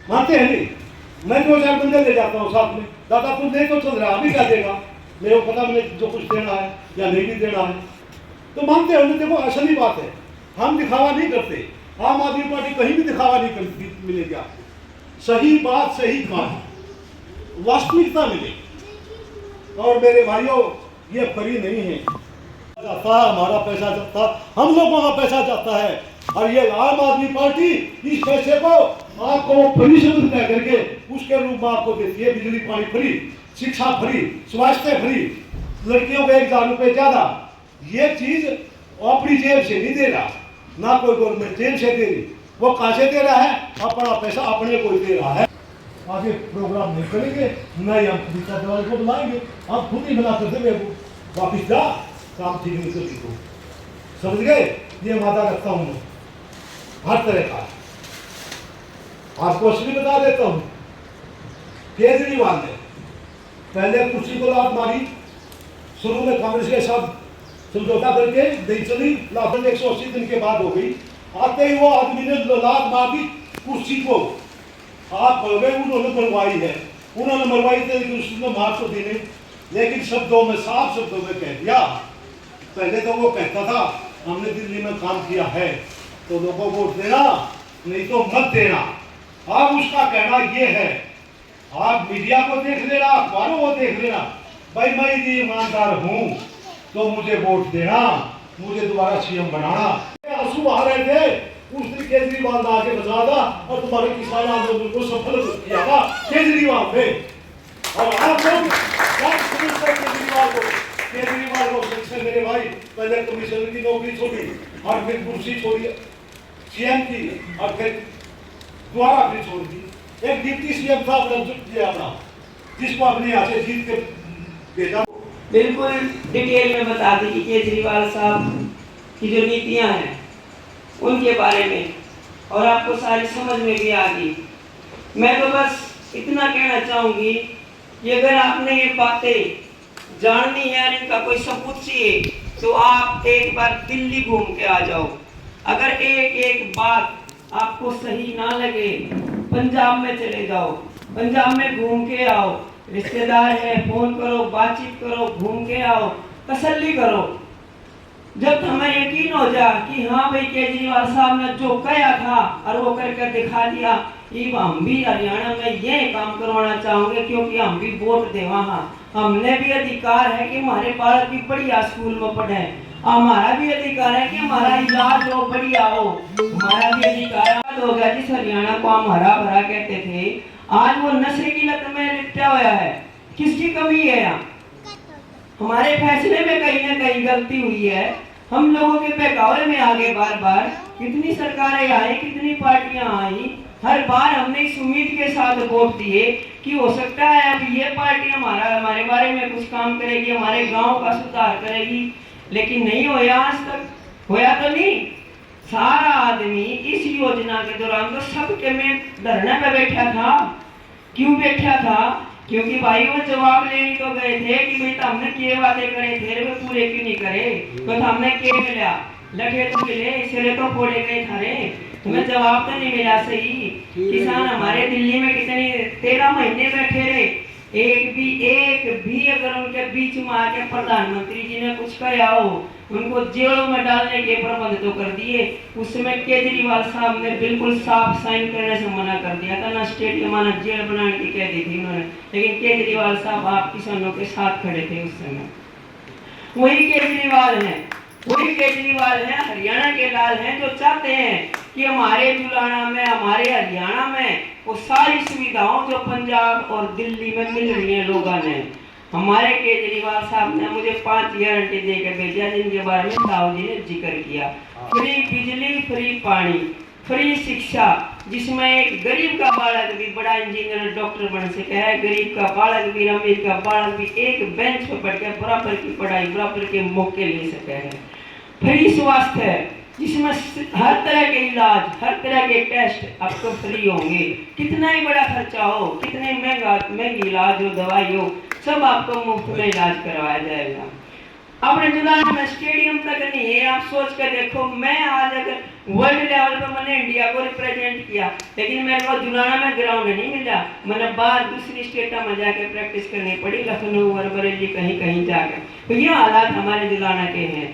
मानते हैं नहीं। मैं 2-4 बंदे ले जाता हूँ साथ में, दादा तू नहीं तो चल रहा, अभी क्या देगा, मेरे को पता मैंने जो कुछ देना है या नहीं भी देना है, तो मानते हो ना। देखो असली बात है, हम दिखावा नहीं करते। आम आदमी पार्टी कहीं भी दिखावा नहीं करती, मिलेगी आपको सही बात, सही काम, वास्तविकता मिलेगी। और मेरे भाइयों, ये फ्री नहीं है, जाता है हमारा पैसा जाता, हम लोगों का पैसा जाता है। और ये आम आदमी पार्टी इस पैसे को आपको फ्री से तय करके उसके रूप में आपको देती है। बिजली पानी फ्री, शिक्षा फ्री, स्वास्थ्य फ्री, लड़कियों को 1000 रुपये ज्यादा। ये चीज अपनी जेब से नहीं दे रहा, ना कोई गवर्नमेंट जेब से दे रही, वो कहां से दे रहा है, अपना पैसा अपने को दे रहा है। आगे प्रोग्राम नहीं करेंगे, नहीं हम पीछा दवाई को बुलाएंगे, आप खुद ही बना कर देंगे, वापिस जा, काम ठीक नहीं कर सीखो, समझ गए। ये वादा रखता हूं मैं हर तरह का। आपको असली बता देता हूं, केजरीवाल ने पहले कुर्सी को लात मारी, शुरू में कांग्रेस के साथ समझौता करके नहीं चली, 180 दिन के बाद हो गई। आते ही वो आदमी ने लात मार दी कुर्सी को, आप बोलोगे उन्होंने मरवाई है, उन्होंने मरवाई थी उसने मार तो देने, लेकिन शब्दों में, साफ शब्दों में कह दिया। पहले तो वो कहता था हमने दिल्ली में काम किया है तो लोगों को वोट देना, नहीं तो मत देना। अब उसका कहना ये है, आप मीडिया को देख लेना, अखबारों को देख लेना, भाई मैं यदि ईमानदार हूं तो मुझे वोट देना, मुझे दोबारा सीएम बनाना। आंसू आ रहे थे, उस दिन केजरीवाल ने आके बचा था और तुम्हारे किसान आंदोलन को सफल किया था केजरीवाल ने। और आप लोग केजरीवाल को से मेरे भाई पहले कमिश्नर की नौकरी छोड़ी और फिर कुर्सी छोड़ी सीएम की, और फिर दोबारा फिर छोड़ दी। एक डिप्टी सीएम था अपना, जिसको अपने यहाँ से जीत के भेजा। बिल्कुल डिटेल में बता दी कि केजरीवाल साहब की जो नीतियां हैं उनके बारे में, और आपको सारी समझ में भी आ गई। मैं तो बस इतना कहना चाहूंगी कि अगर आपने ये बातें जाननी है और इनका कोई सबूत चाहिए तो आप एक बार दिल्ली घूम के आ जाओ। अगर एक एक बात आपको सही ना लगे, पंजाब में चले जाओ, पंजाब में घूम के आओ, रिश्तेदार है फोन करो, बातचीत करो, घूम के आओ, तसल्ली करो। जब हमें यकीन हो जा कि हाँ भाई केजरीवाल साहब ने जो कहा था और वो करके दिखा दिया, ये हम भी हरियाणा में ये काम करवाना चाहोगे, क्योंकि हम भी वोट दे, वहाँ हमने भी अधिकार है कि हमारे बालक भी बढ़िया स्कूल में पढ़े, हमारा भी अधिकार है कि हमारा इलाज हो बढ़िया हो, हमारा भी अधिकार हो गया। जिस हरियाणा को हम हरा भरा कहते थे, आज वो नशे की लत में लिपटा हुआ है। किसकी कमी है यहाँ? हमारे फैसले में कहीं ना कहीं गलती हुई है, हम लोगों के बहकावे में आगे बार बार कितनी सरकारें आई, कितनी पार्टियां आई, हर बार हमने इस उम्मीद के साथ वोट दिए कि हो सकता है अब ये पार्टी हमारे बारे में कुछ काम करेगी, हमारे गांव का सुधार करेगी, लेकिन नहीं होया, आज तक होया तो नहीं। सारा आदमी इस योजना के दौरान तो सबके में धरने पे बैठा था। क्यों बैठा था? क्योंकि भाई वो जवाब लेने तो गए थे कि भाई तो हमने क्या वादे करे थे, वे पूरे क्यों नहीं करे, तो हमने क्या मिला, लगे तो मिले, इसलिए तो फोड़े गए थारे, तुम्हें जवाब तो नहीं मिला सही। किसान हमारे दिल्ली में कितने 13 महीने बैठे रहे, एक भी अगर उनके बीच में आके प्रधानमंत्री जी ने कुछ कहा हो, उनको जेलों में डालने के प्रबंध तो कर दिए। उसमें केजरीवाल साहब ने बिल्कुल साफ साइन करने से मना कर दिया था, ना स्टेडियम ना जेल बनाने की कह दी थी उन्होंने, लेकिन केजरीवाल साहब आप किसानों के साथ खड़े थे उस समय। वही केजरीवाल है, हरियाणा के लाल हैं, जो चाहते हैं कि हमारे जुलाना में, हमारे हरियाणा में वो सारी सुविधाओं जो पंजाब और दिल्ली में मिल रही हैं लोगों ने। हमारे केजरीवाल साहब ने मुझे 5 गारंटी देकर भेजा, जिनके बारे में साहब जी ने जिक्र किया। फ्री बिजली, फ्री पानी, फ्री शिक्षा, जिसमें एक गरीब का बालक भी बड़ा इंजीनियर डॉक्टर बन सके है, गरीब का बालक भी, अमीर का बालक भी एक बेंच पर बैठ कर बराबर की पढ़ाई, बराबर के मौके ले सके है। फ्री स्वास्थ्य, जिसमें हर तरह के इलाज, हर तरह के टेस्ट आपको फ्री होंगे। कितना ही बड़ा खर्चा हो, कितने महंगी इलाज हो, दवाई हो, सब आपको मुफ्त में इलाज करवाया जाएगा। अपने जुलाना में स्टेडियम तक नहीं है। आप सोच कर देखो, मैं आज अगर वर्ल्ड लेवल पे मैंने इंडिया को रिप्रेजेंट किया, लेकिन मेरे को जुलाना में ग्राउंड नहीं मिला। मैंने बाहर दूसरी स्टेटा में जाके प्रैक्टिस करनी पड़ी, लखनऊ और बरेली कहीं कहीं जाकर। तो ये हालात हमारे जुलाना के हैं।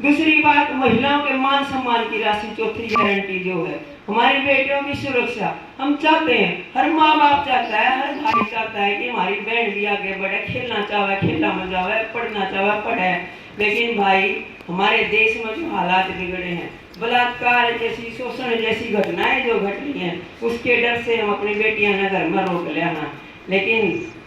दूसरी बात, महिलाओं के मान सम्मान की राशि, चौथी गारंटी जो है हमारी बेटियों की सुरक्षा। हम चाहते हैं, हर माँ बाप चाहता है, हर भाई चाहता है कि हमारी बहन भी आगे बढ़े, खेलना चाहे खेलना में जावे, पढ़ना चाहे पढ़े। लेकिन भाई हमारे देश में जो हालात बिगड़े हैं, बलात्कार जैसी, शोषण जैसी घटनाएं जो घट रही हैं, उसके डर से हम अपनी बेटियां न घर में रोक लेना। लेकिन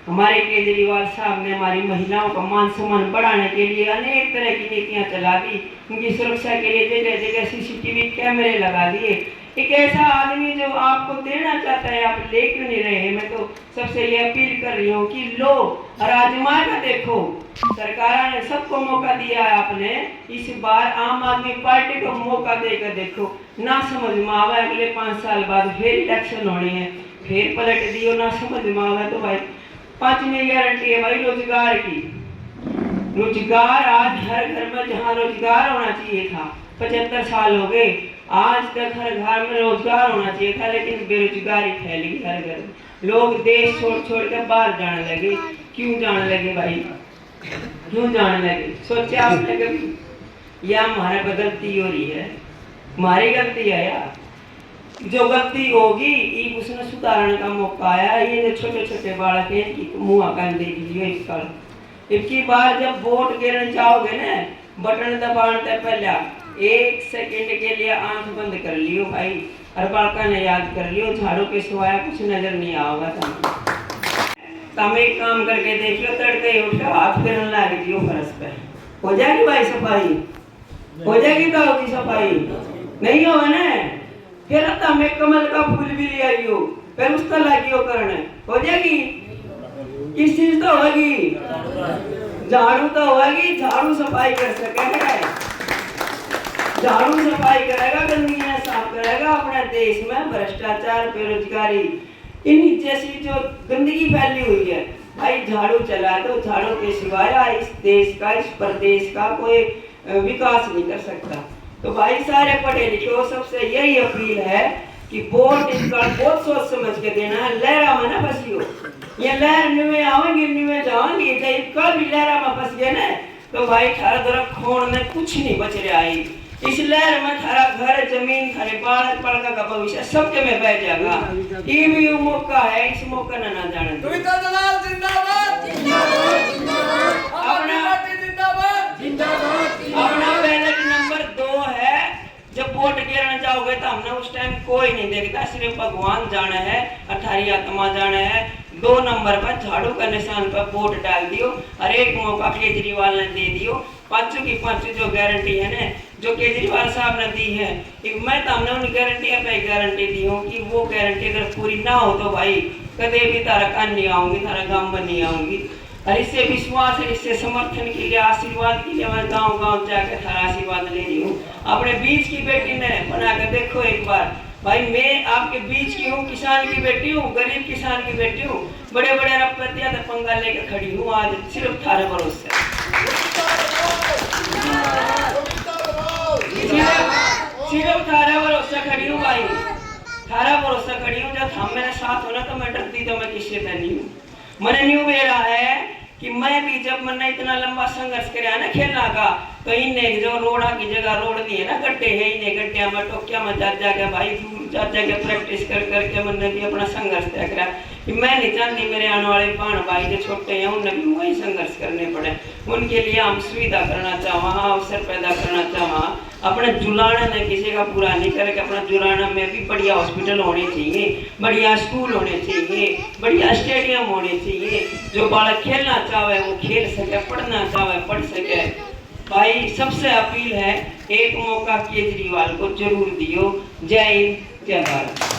हमारे केजरीवाल साहब ने हमारी महिलाओं का मान सम्मान बढ़ाने के लिए अनेक तरह की नीतियां चला दी। उनकी सुरक्षा के लिए जगह जगह CCTV कैमरे लगा दिए। एक ऐसा आदमी जो आपको देना चाहता है, आप ले क्यों नहीं रहे हैं? मैं तो सबसे ये अपील कर रही हूँ कि लो और आजमा कर देखो। सरकार ने सबको मौका दिया है, आपने इस बार आम आदमी पार्टी को मौका देकर देखो। ना समझ में आवा, अगले 5 साल बाद फिर इलेक्शन होने हैं, फिर पलट दियो। ना समझ में आवा तो भाई 5वीं गारंटी है भाई रोजगार की। रोजगार आज हर घर में, जहाँ रोजगार होना चाहिए था, 75 साल हो गए, आज तक हर घर में रोजगार होना चाहिए था, लेकिन बेरोजगारी फैल गई हर घर में। लोग देश छोड़ छोड़ कर बाहर जाने लगे। क्यों जाने लगे भाई? क्यों जाने लगे? सोचे आपने कभी? या हमारा गलती हो रही है? हमारी गलती है यार। जो गलती होगी उसने सुधारने का मौका आया। ये जो छोटे छोटे बालक हैं, इनकी मुँह कर देख लियो इस साल। इनकी बार जब वोट गिरने जाओगे ना, बटन दबाने पहले 1 सेकंड के लिए आंख बंद कर लियो भाई, और बालका ने याद कर लियो, झाड़ू के सिवाय कुछ नजर नहीं आओगा। तुम एक काम करके देख लो, तड़के उठ हाथ फिरने लग जियो फर्श पे, हो जाएगी भाई सफाई, हो जाएगी। तो होगी सफाई? नहीं होगा ना, फिर तम एक कमल का फूल भी ले आइयो, फिर उसका लागियो करने, हो जाएगी। किस चीज तो होगी? झाड़ू तो होगी। झाड़ू सफाई कर सके, झाड़ू सफाई करेगा, गंदगी साफ करेगा। अपने देश में भ्रष्टाचार, बेरोजगारी, इन जैसी जो गंदगी फैली हुई है भाई, झाड़ू चला दो। झाड़ू के सिवाय इस देश का, इस प्रदेश का कोई विकास नहीं कर सकता। तो भाई सारे पढ़े लिखे हो, सबसे यही अपील है कि वोट इसका बहुत सोच समझ के देना है। लहरा में ना फंसियो, ये लहर निवे आवेंगी निवे जाएंगी, जब कभी लहरा में फंस गए ना तो भाई थारा दर खोण में कुछ नहीं बच रहा है। इस लहर में थारा घर, जमीन, थारे बालक पड़का का भविष्य सबके में बह जाएगा। ये भी मौका है, इस मौका ना जाने दो। अपना बैलेट नंबर 2 है। जब वोट गिरने जाओगे तो हमने उस टाइम कोई नहीं देखता, सिर्फ भगवान जाना है, अठारी आत्मा जाना है। 2 नंबर पर झाड़ू का निशान पर वोट डाल दियो, और एक मौका केजरीवाल ने दे दियो। 5 की 5 जो गारंटी है ना, जो केजरीवाल साहब ने दी है, मैं तो हमने उन गारंटी पे गारंटी दी हूँ कि वो गारंटी अगर पूरी ना हो तो भाई कदे भी तारा कान नहीं आऊंगी, तारा गांव में नहीं आऊंगी। और इससे विश्वास है, इससे समर्थन के लिए, आशीर्वाद के लिए मैं गांव गांव जाकर थारा आशीर्वाद ले रही हूँ। अपने बीच की बेटी ने बना कर देखो एक बार भाई, मैं आपके बीच की हूँ, किसान की बेटी हूँ, गरीब किसान की बेटी हूँ। बड़े बड़े अरबपतियां पंगा लेकर खड़ी हूँ, आज सिर्फ थारे भरोसे, सिर्फ थारा भरोसा खड़ी हूँ भाई, थारा भरोसा खड़ी हूँ। जब हम मेरे साथ होना तो मैं डरती तो मैं किसी से नहीं हूँ। मैंने न्यू मेरा है कि मैं भी जब मैंने इतना लंबा संघर्ष कराया ना खेलना का, तो इन्हें जो रोड़ा की जगह रोड दी है ना, गड्ढे है, इन्हें गड्ढिया में टोकिया में जा जाके भाई दूर जा जाके प्रैक्टिस कर करके मैंने भी अपना संघर्ष तय करा कि मैं नहीं चाहती मेरे आने वाले बहन भाई जो छोटे हैं उन्हें भी वही संघर्ष करने पड़े। उनके लिए हम सुविधा करना चाहवा, अवसर पैदा करना चाहवा। अपने जुलाना ने किसी का पूरा नहीं करके, अपना जुलाना में भी बढ़िया हॉस्पिटल होने चाहिए, बढ़िया स्कूल होने चाहिए, बढ़िया स्टेडियम होने चाहिए। जो बालक खेलना चाहे वो खेल सके, पढ़ना चाहे पढ़ सके। भाई सबसे अपील है, एक मौका केजरीवाल को जरूर दियो। जय हिंद, जय भारत।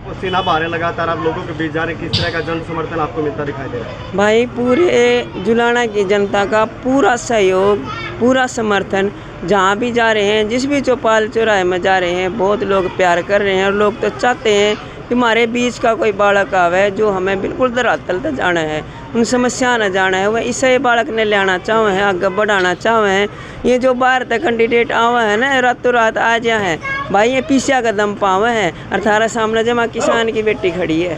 पसीना बहाने लगातार आप लोगों के बीच जा रहे, किस तरह का जन समर्थन आपको मिलता दिखाई दे रहा है? भाई पूरे जुलाना की जनता का पूरा सहयोग, पूरा समर्थन, जहाँ भी जा रहे हैं, जिस भी चौपाल चौराहे में जा रहे हैं, बहुत लोग प्यार कर रहे हैं। और लोग तो चाहते हैं कि हमारे बीच का कोई बालक आवे जो हमें बिल्कुल धरातल तक जाना है, उन समस्या न जाना है। वह इसे बालक ने लेना चाहे हैं, आगे बढ़ाना चाहे हैं। ये जो बाहर तक कैंडिडेट आवा है ना, रातों रात आ जा है भाई, ये पीछा का दम पावे है। 18 सामने जमा किसान की बेटी खड़ी है।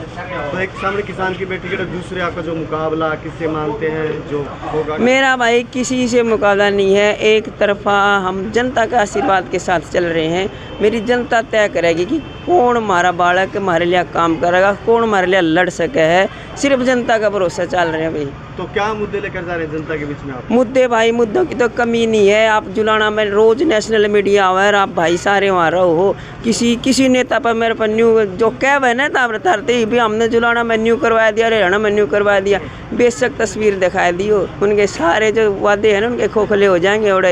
तो एक सामने किसान की बेटी के दूसरे आपका जो मुकाबला किससे मानते हैं जो होगा? मेरा भाई किसी से मुकाबला नहीं है, एक तरफा हम जनता के आशीर्वाद के साथ चल रहे हैं। मेरी जनता तय करेगी कि कौन हमारा बालक हमारे लिए काम करेगा, कौन हमारे लिए लड़ सके है। सिर्फ जनता का भरोसा चल रहे हैं भाई। तो क्या मुद्दे लेकर जा रहे हैं जनता के बीच में आप? मुद्दे भाई, मुद्दों की तो कमी नहीं है। आप जुलाना में रोज नेशनल मीडिया आवा है, आप भाई सारे वहाँ रहो हो। किसी नेता पर मेरे पर न्यू जो कह है ना तब तरते भी हमने जुलाना में न्यू करवा दिया, हरियाणा में न्यू करवा दिया, बेशक तस्वीर दिखा दी हो। उनके सारे जो वादे हैं ना उनके खोखले हो जाएंगे। और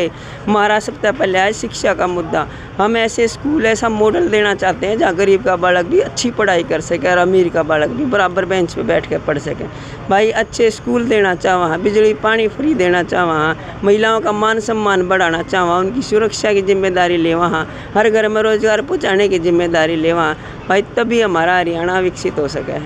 हमारा सबसे पहले है शिक्षा का मुद्दा। हम ऐसे स्कूल ऐसा मॉडल देना चाहते हैं जहाँ गरीब का बालक भी अच्छी पढ़ाई कर सके और अमीर का बालक भी बराबर बेंच पे बैठ के पढ़ सके। भाई अच्छे स्कूल देना चाहवा, बिजली पानी फ्री देना चाहवा, महिलाओं का मान सम्मान बढ़ाना चाहवा, उनकी सुरक्षा की जिम्मेदारी ले वहाँ, हर घर में रोजगार पहुँचाने की जिम्मेदारी ले वहाँ भाई, तभी हमारा हरियाणा विकसित हो सके।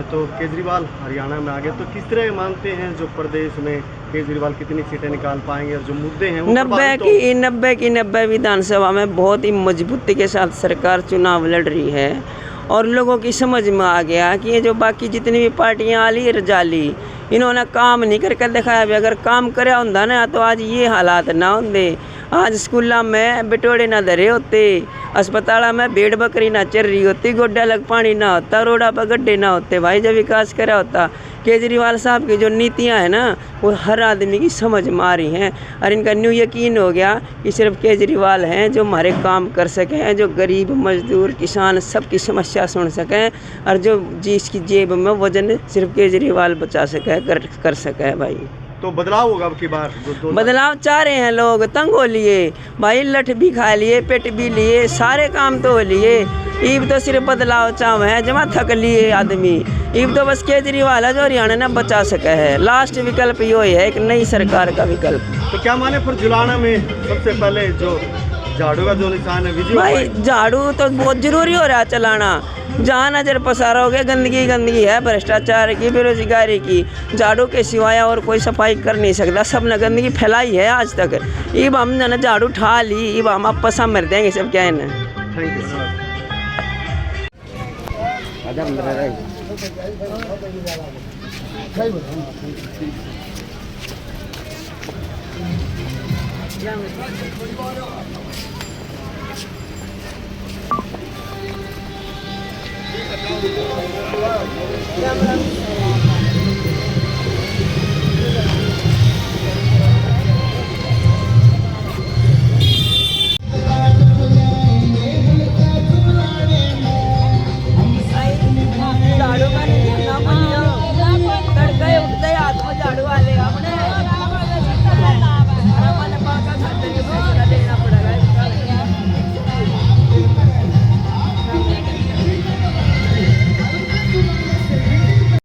तो केजरीवाल हरियाणा में आ गए तो किस तरह मानते हैं जो प्रदेश में केजरीवाल कितनी सीटें निकाल पाएंगे और जो मुद्दे हैं 90 की 90 विधानसभा में बहुत ही मजबूती के साथ सरकार चुनाव लड़ रही है। और लोगों की समझ में आ गया कि ये जो बाकी जितनी भी पार्टियां आली रजाली, इन्होंने काम नहीं करके दिखाया। भी अगर काम करे होंदा ना तो आज ये हालात ना होंदे। आज स्कूलों में बिटोड़े ना धरे होते, अस्पताल में भेड़ बकरी ना चल रही होती, गोड्डा लग पानी ना होता, रोडा पर गड्ढे ना होते भाई, जब विकास करा होता। केजरीवाल साहब की जो नीतियां हैं ना वो हर आदमी की समझ में आ रही हैं। और इनका न्यू यकीन हो गया कि सिर्फ केजरीवाल हैं जो हमारे काम कर सकें, जो गरीब मजदूर किसान सबकी समस्या सुन सकें, और जो जिसकी जेब में वजन सिर्फ केजरीवाल बचा सके कर सके भाई। तो बदलाव होगा अब की बार? बदलाव चाह रहे हैं लोग, तंग हो लिए भाई, लठ भी खा लिए, पेट भी लिए, सारे काम तो हो लिए। ईब तो सिर्फ बदलाव चाह है, जमा थक लिए आदमी। ईब तो बस केजरीवाल है जो हरियाणा ने बचा सका है। लास्ट विकल्प यो है एक नई सरकार का विकल्प। तो क्या माने फिर जुलाना में सबसे पहले जो झाड़ू का जो निशान है विजय भाई, झाड़ू तो बहुत जरूरी हो रहा है चलाना। जहाँ नजर पसारोगे गंदगी गंदगी है, भ्रष्टाचार की, बेरोजगारी की। झाड़ू के सिवाय और कोई सफाई कर नहीं सकता, सब ने गंदगी फैलाई है आज तक। इब हम ने झाड़ू उठा ली, इब हम आपस मर देंगे सब क्या है ना। Thank you. राम राम।